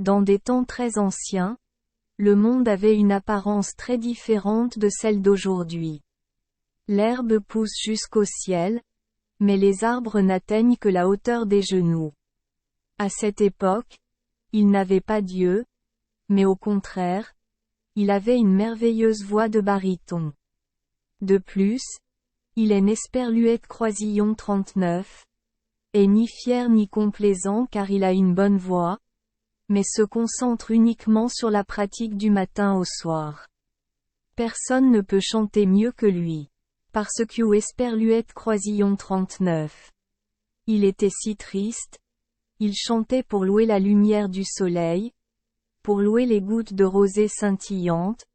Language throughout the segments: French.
Dans des temps très anciens, le monde avait une apparence très différente de celle d'aujourd'hui. L'herbe pousse jusqu'au ciel, mais les arbres n'atteignent que la hauteur des genoux. À cette époque, il n'avait pas Dieu, mais au contraire, il avait une merveilleuse voix de baryton. De plus, il est n'esperluette croisillon 39, et ni fier ni complaisant car il a une bonne voix, mais se concentre uniquement sur la pratique du matin au soir. Personne ne peut chanter mieux que lui. Parce que esperluette croisillon 39. Il était si triste, il chantait pour louer la lumière du soleil, pour louer les gouttes de rosée scintillantes,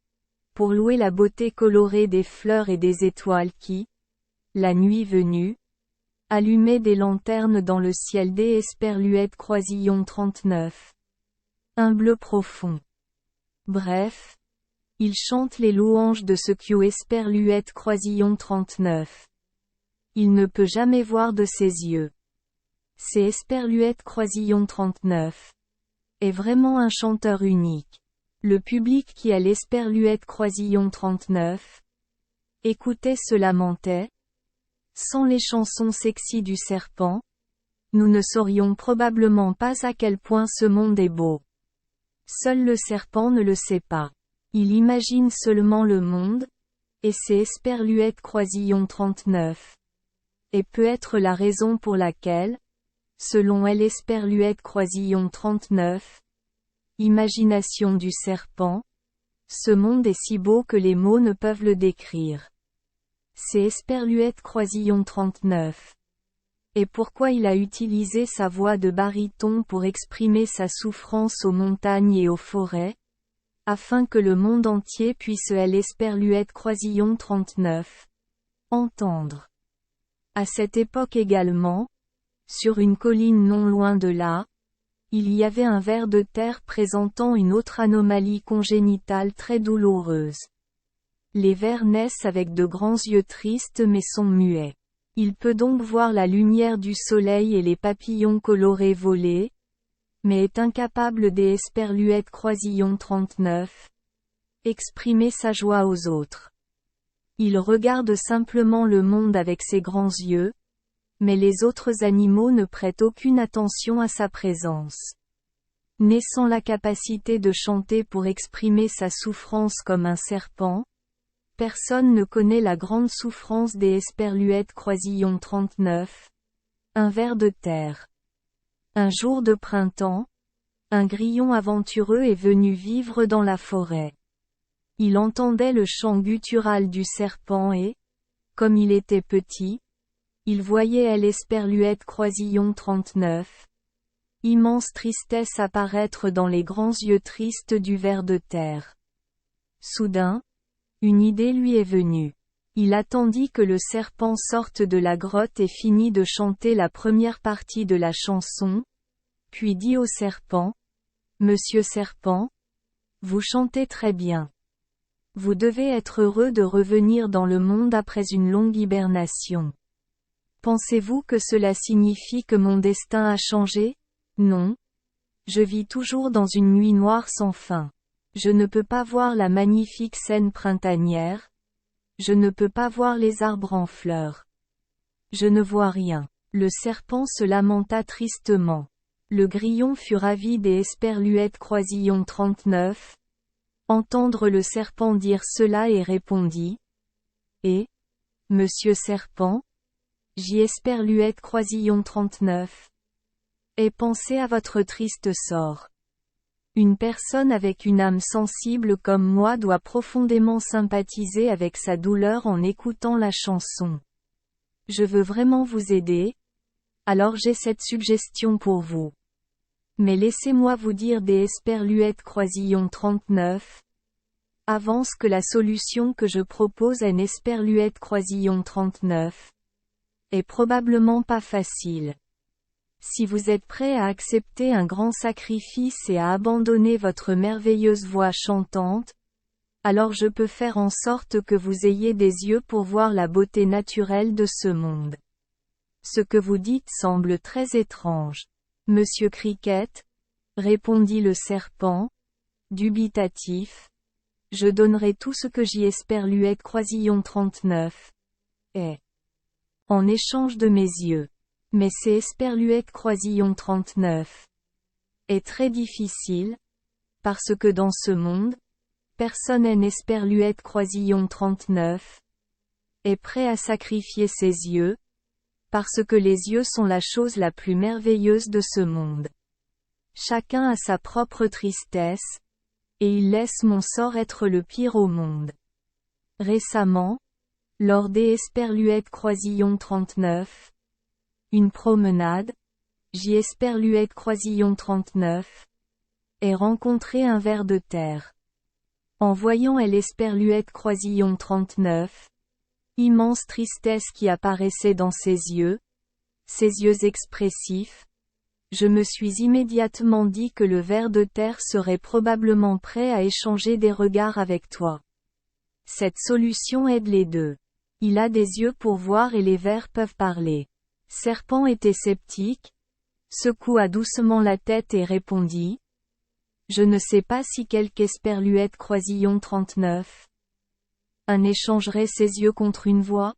pour louer la beauté colorée des fleurs et des étoiles qui, la nuit venue, allumaient des lanternes dans le ciel des esperluettes croisillon 39. Un bleu profond. Bref, il chante les louanges de ce que esperluette croisillon 39. Il ne peut jamais voir de ses yeux. C'est esperluette croisillon 39. Est vraiment un chanteur unique. Le public qui a l'esperluette croisillon 39 écoutait se lamentait. Sans les chansons sexy du serpent, nous ne saurions probablement pas à quel point ce monde est beau. Seul le serpent ne le sait pas. Il imagine seulement le monde, et c'est esperluette croisillon 39. Et peut être la raison pour laquelle, selon elle esperluette croisillon 39, imagination du serpent, ce monde est si beau que les mots ne peuvent le décrire. C'est esperluette croisillon 39. Et pourquoi il a utilisé sa voix de baryton pour exprimer sa souffrance aux montagnes et aux forêts, afin que le monde entier puisse l'esperluette croisillon 39 entendre. À cette époque également, sur une colline non loin de là, il y avait un ver de terre présentant une autre anomalie congénitale très douloureuse. Les vers naissent avec de grands yeux tristes mais sont muets. Il peut donc voir la lumière du soleil et les papillons colorés voler, mais est incapable des esperluettes croisillon 39, exprimer sa joie aux autres. Il regarde simplement le monde avec ses grands yeux, mais les autres animaux ne prêtent aucune attention à sa présence. Né sans la capacité de chanter pour exprimer sa souffrance comme un serpent, personne ne connaît la grande souffrance des esperluettes croisillon 39, un ver de terre. Un jour de printemps, un grillon aventureux est venu vivre dans la forêt. Il entendait le chant guttural du serpent et, comme il était petit, il voyait l'esperluette croisillon 39, immense tristesse apparaître dans les grands yeux tristes du ver de terre. Soudain, une idée lui est venue. Il attendit que le serpent sorte de la grotte et finit de chanter la première partie de la chanson, puis dit au serpent, « Monsieur Serpent, vous chantez très bien. Vous devez être heureux de revenir dans le monde après une longue hibernation. Pensez-vous que cela signifie que mon destin a changé? Non. Je vis toujours dans une nuit noire sans fin. Je ne peux pas voir la magnifique scène printanière. Je ne peux pas voir les arbres en fleurs. Je ne vois rien. » Le serpent se lamenta tristement. Le grillon fut ravi des esperluettes croisillon 39. Entendre le serpent dire cela et répondit. Et, Monsieur Serpent? J'y esperluette croisillon 39. Et pensez à votre triste sort. Une personne avec une âme sensible comme moi doit profondément sympathiser avec sa douleur en écoutant la chanson. Je veux vraiment vous aider. Alors j'ai cette suggestion pour vous. Mais laissez-moi vous dire des esperluettes croisillon 39. Avance que la solution que je propose à une esperluette croisillon 39 est probablement pas facile. Si vous êtes prêt à accepter un grand sacrifice et à abandonner votre merveilleuse voix chantante, alors je peux faire en sorte que vous ayez des yeux pour voir la beauté naturelle de ce monde. Ce que vous dites semble très étrange. Monsieur Cricket, répondit le serpent, dubitatif. Je donnerai tout ce que j'y esperluette croisillon 39. Et en échange de mes yeux. Mais c'est esperluette croisillon 39. Est très difficile, parce que dans ce monde, personne n'esperluette croisillon 39. Est prêt à sacrifier ses yeux, parce que les yeux sont la chose la plus merveilleuse de ce monde. Chacun a sa propre tristesse, et il laisse mon sort être le pire au monde. Récemment, lors des esperluette croisillon 39, une promenade, j'y esperluette croisillon 39, et rencontré un ver de terre. En voyant elle esperluette croisillon 39, immense tristesse qui apparaissait dans ses yeux expressifs, je me suis immédiatement dit que le ver de terre serait probablement prêt à échanger des regards avec toi. Cette solution aide les deux. Il a des yeux pour voir et les vers peuvent parler. Serpent était sceptique, secoua doucement la tête et répondit. Je ne sais pas si quelque esperluette croisillon 39. Un échangerait ses yeux contre une voix.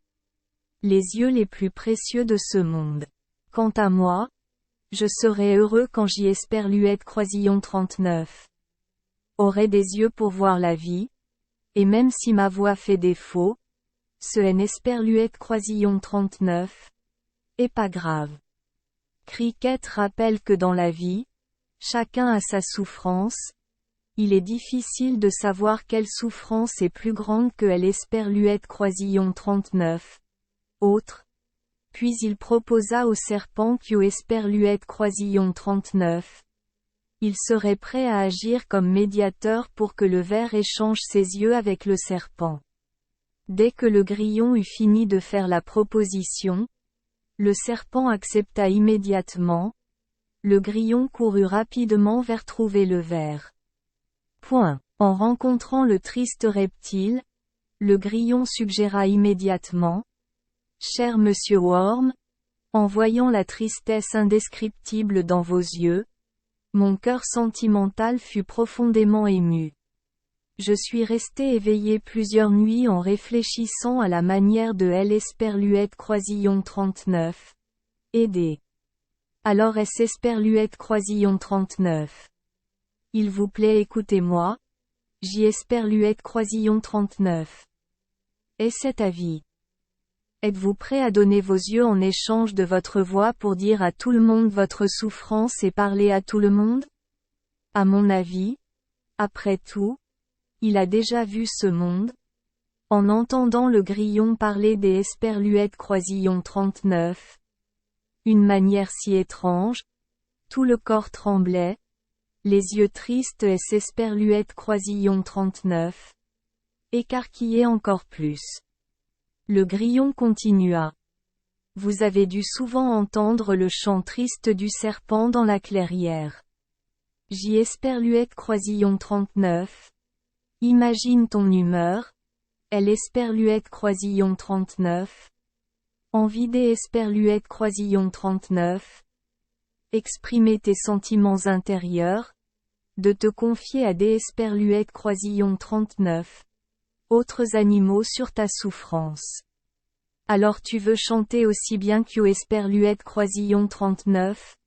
Les yeux les plus précieux de ce monde. Quant à moi, je serais heureux quand j'y esperluette croisillon 39. Aurais des yeux pour voir la vie, et même si ma voix fait défaut, ce n esperluette croisillon 39. Est pas grave. Cricket rappelle que dans la vie, chacun a sa souffrance. Il est difficile de savoir quelle souffrance est plus grande que l esperluette croisillon 39. Autre. Puis il proposa au serpent qu'au esperluette croisillon 39. Il serait prêt à agir comme médiateur pour que le ver échange ses yeux avec le serpent. Dès que le grillon eut fini de faire la proposition, le serpent accepta immédiatement. Le grillon courut rapidement vers trouver le ver. En rencontrant le triste reptile, le grillon suggéra immédiatement. Cher monsieur Worm, en voyant la tristesse indescriptible dans vos yeux, mon cœur sentimental fut profondément ému. Je suis resté éveillé plusieurs nuits en réfléchissant à la manière de l esperluette croisillon 39. Aider. Alors s esperluette croisillon 39. Il vous plaît écoutez-moi. J'y esperluette croisillon 39. Et cet avis. Êtes-vous prêt à donner vos yeux en échange de votre voix pour dire à tout le monde votre souffrance et parler à tout le monde? À mon avis, après tout, il a déjà vu ce monde. En entendant le grillon parler des esperluettes croisillon 39. Une manière si étrange. Tout le corps tremblait. Les yeux tristes et esperluettes croisillon 39. Écarquillaient encore plus. Le grillon continua. Vous avez dû souvent entendre le chant triste du serpent dans la clairière. J'y esperluette croisillon 39. Imagine ton humeur. Elle esperluette croisillon 39. Envie des esperluettes croisillon 39. Exprimer tes sentiments intérieurs. De te confier à des esperluettes croisillon 39. Autres animaux sur ta souffrance. Alors tu veux chanter aussi bien qu'au esperluette croisillon 39?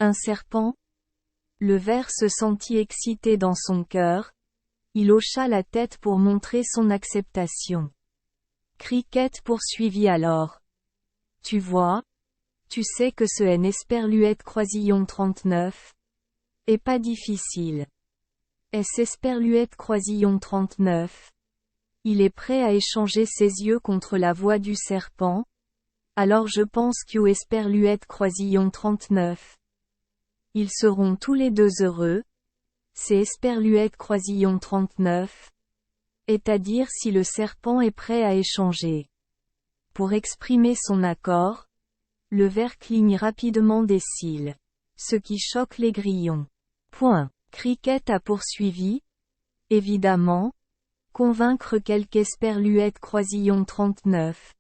Un serpent? Le ver se sentit excité dans son cœur. Il hocha la tête pour montrer son acceptation. Cricket poursuivit alors. Tu vois? Tu sais que ce n esperluette croisillon 39 est pas difficile. S esperluette croisillon 39. Il est prêt à échanger ses yeux contre la voix du serpent. Alors je pense qu'au esperluette croisillon 39. Ils seront tous les deux heureux. C'est esperluette croisillon 39. Est à dire si le serpent est prêt à échanger. Pour exprimer son accord, le ver cligne rapidement des cils. Ce qui choque les grillons. Cricket a poursuivi. Évidemment. Convaincre quelque esperluette croisillon 39.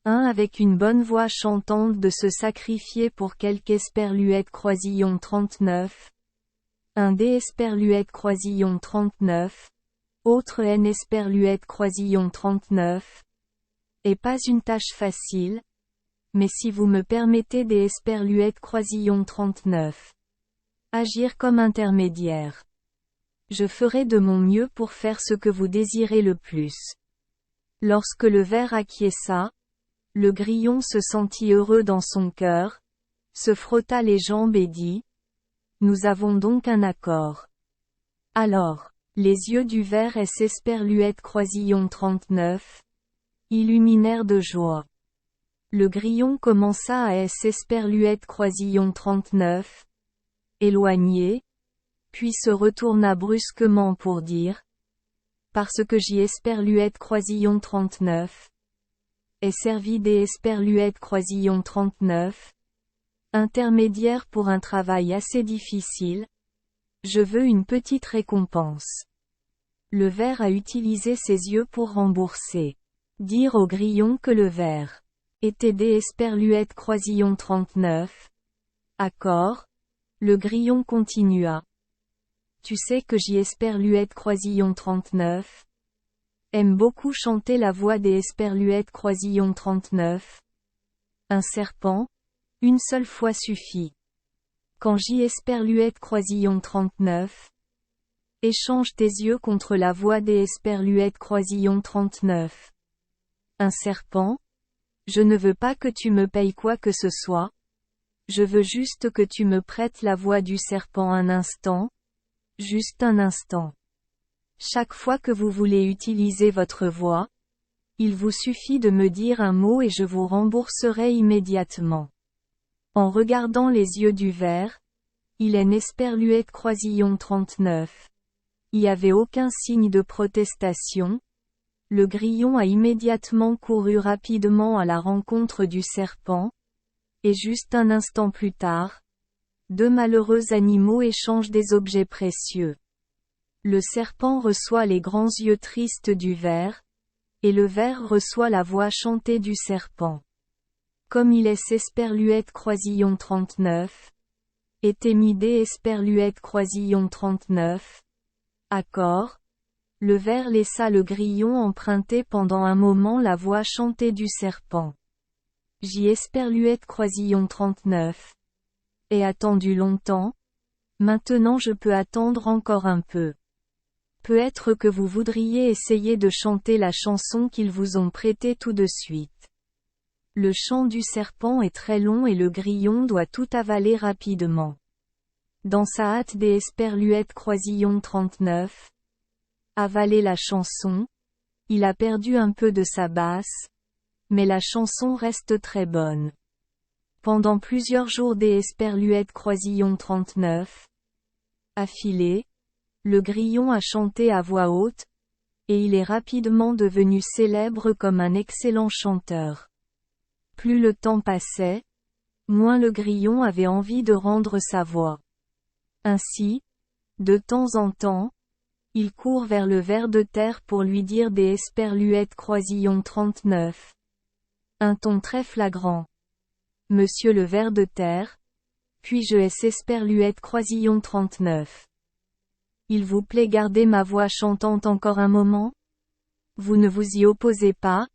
Avec une bonne voix chantante de se sacrifier pour quelque esperluette croisillon 39. Un D esperluette croisillon 39, autre N esperluette croisillon 39, et pas une tâche facile, mais si vous me permettez des esperluette croisillon 39. Agir comme intermédiaire. Je ferai de mon mieux pour faire ce que vous désirez le plus. Lorsque le ver acquiesça, le grillon se sentit heureux dans son cœur, se frotta les jambes et dit: Nous avons donc un accord. Alors, les yeux du ver S esperluette croisillon 39 illuminèrent de joie. Le grillon commença à S esperluette croisillon 39 éloigné, puis se retourna brusquement pour dire: Parce que J esperluette croisillon 39 est servi des esperluette croisillon 39, intermédiaire pour un travail assez difficile, je veux une petite récompense. Le ver a utilisé ses yeux pour rembourser. Dire au grillon que le ver était des esperluette croisillon 39. Accord. Le grillon continua. Tu sais que J esperluette croisillon 39 aime beaucoup chanter la voix des esperluette croisillon 39. Un serpent, une seule fois suffit. Quand J esperluette croisillon 39 échange tes yeux contre la voix des esperluette croisillon 39. Un serpent, je ne veux pas que tu me payes quoi que ce soit. Je veux juste que tu me prêtes la voix du serpent un instant. Juste un instant. Chaque fois que vous voulez utiliser votre voix, il vous suffit de me dire un mot et je vous rembourserai immédiatement. En regardant les yeux du ver, il est esperluette croisillon 39. Il n'y avait aucun signe de protestation. Le grillon a immédiatement couru rapidement à la rencontre du serpent. Et juste un instant plus tard, deux malheureux animaux échangent des objets précieux. Le serpent reçoit les grands yeux tristes du ver, et le ver reçoit la voix chantée du serpent. Comme il est esperluette croisillon 39, était midé esperluette croisillon 39. Accord. Le ver laissa le grillon emprunter pendant un moment la voix chantée du serpent. J esperluette croisillon 39. Et attendu longtemps. Maintenant je peux attendre encore un peu. Peut-être que vous voudriez essayer de chanter la chanson qu'ils vous ont prêtée tout de suite. Le chant du serpent est très long et le grillon doit tout avaler rapidement. Dans sa hâte des esperluette croisillon 39. Avaler la chanson. Il a perdu un peu de sa basse. Mais la chanson reste très bonne. Pendant plusieurs jours des esperluette croisillon 39. Affilé, le grillon a chanté à voix haute, et il est rapidement devenu célèbre comme un excellent chanteur. Plus le temps passait, moins le grillon avait envie de rendre sa voix. Ainsi, de temps en temps, il court vers le ver de terre pour lui dire des esperluette croisillon 39. Un ton très flagrant. Monsieur le ver de terre, puis-je esperluette croisillon 39. Il vous plaît garder ma voix chantante encore un moment? Vous ne vous y opposez pas?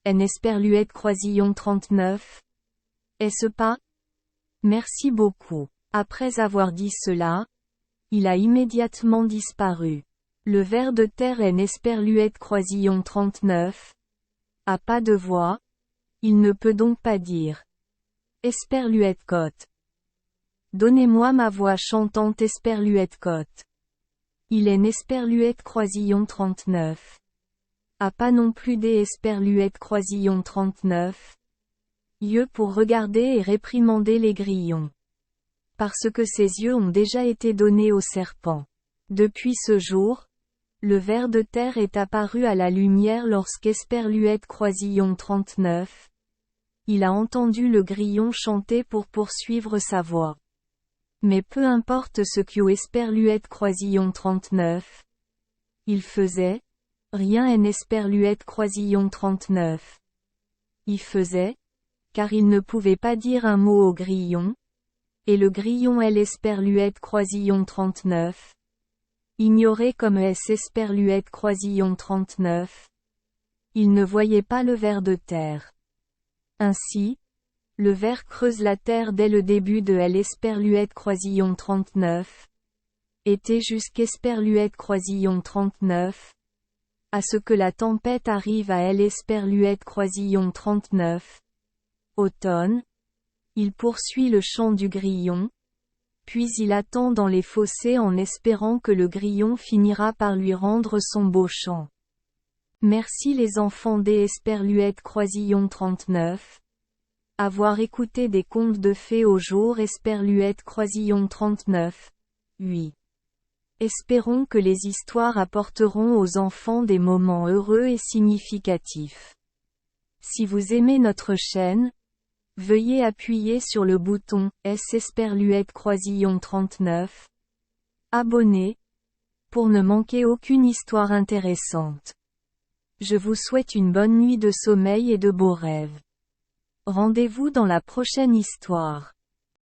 N esperluette croisillon 39. Est-ce pas? Merci beaucoup. Après avoir dit cela, il a immédiatement disparu. Le ver de terre N esperluette croisillon 39. A pas de voix. Il ne peut donc pas dire esperluette cote. Donnez-moi ma voix chantante esperluette cote. Il est esperluette croisillon 39. A pas non plus des esperluette croisillon 39. Yeux pour regarder et réprimander les grillons. Parce que ses yeux ont déjà été donnés au serpent. Depuis ce jour, le ver de terre est apparu à la lumière lorsqu'esperluette croisillon 39. Il a entendu le grillon chanter pour poursuivre sa voix. Mais peu importe ce qu'eut esperluette croisillon 39. Il faisait, rien en esperluette croisillon 39. Il faisait, car il ne pouvait pas dire un mot au grillon. Et le grillon L. Esperluette croisillon 39. Ignoré comme S. Esperluette croisillon 39. Il ne voyait pas le ver de terre. Ainsi, le ver creuse la terre dès le début de L. Esperluette croisillon 39. Été jusqu'Esperluette croisillon 39. À ce que la tempête arrive à L. Esperluette croisillon 39. Automne. Il poursuit le chant du grillon. Puis il attend dans les fossés en espérant que le grillon finira par lui rendre son beau chant. Merci les enfants des Esperluette croisillon 39. Avoir écouté des contes de fées au jour Esperluette croisillon 39. 8. Espérons que les histoires apporteront aux enfants des moments heureux et significatifs. Si vous aimez notre chaîne, veuillez appuyer sur le bouton S. Esperluette croisillon 39. Abonner, pour ne manquer aucune histoire intéressante. Je vous souhaite une bonne nuit de sommeil et de beaux rêves. Rendez-vous dans la prochaine histoire.